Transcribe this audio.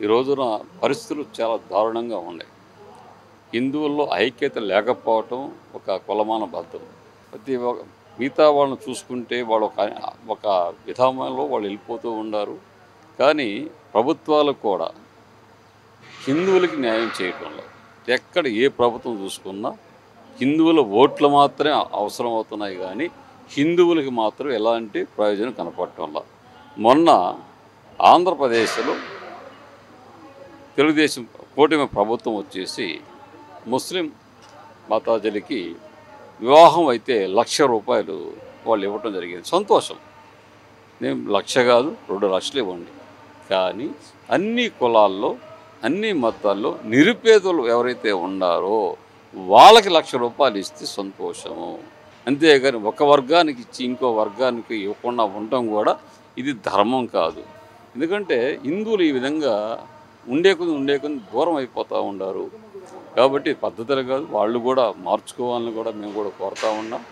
ఈ రోజున పరిస్థితులు చాలా దారుణంగా ఉన్నాయి. హిందువుల్లో ఐక్యత లేకపోవటం ఒక కొలమాన బద్ధం. ప్రతి ఒక్క మిగతా వాళ్ళని చూసుకుంటే వాళ్ళు ఒక విధానంలో వాళ్ళు వెళ్ళిపోతూ ఉన్నారు. కానీ ప్రభుత్వాలు కూడా హిందువులకి న్యాయం చేయటంలో ఎక్కడ ఏ ప్రభుత్వం చూసుకున్నా హిందువుల ఓట్లు మాత్రమే అవసరం అవుతున్నాయి కానీ హిందువులకి మాత్రం ఎలాంటి ప్రయోజనం కనపడటంలా. మొన్న ఆంధ్రప్రదేశ్లో తెలుగుదేశం కూటమి ప్రభుత్వం వచ్చేసి ముస్లిం మతాజులకి వివాహం అయితే ₹1,00,000 వాళ్ళు ఇవ్వటం జరిగింది. సంతోషం. నేను 1,00,000 కాదు 2,00,000 ఇవ్వండి. కానీ అన్ని కులాల్లో అన్ని మతాల్లో నిరుపేదలు ఎవరైతే ఉన్నారో వాళ్ళకి ₹1,00,000 ఇస్తే సంతోషము. అంతేగాని ఒక వర్గానికి ఇచ్చి ఇంకో వర్గానికి ఇవ్వకుండా ఉండటం కూడా ఇది ధర్మం కాదు. ఎందుకంటే హిందువులు ఈ విధంగా ఉండే కొద్ది దూరం అయిపోతూ ఉన్నారు. కాబట్టి పద్ధతులు కాదు, వాళ్ళు కూడా మార్చుకోవాలని కూడా మేము కూడా కోరుతా ఉన్నాం.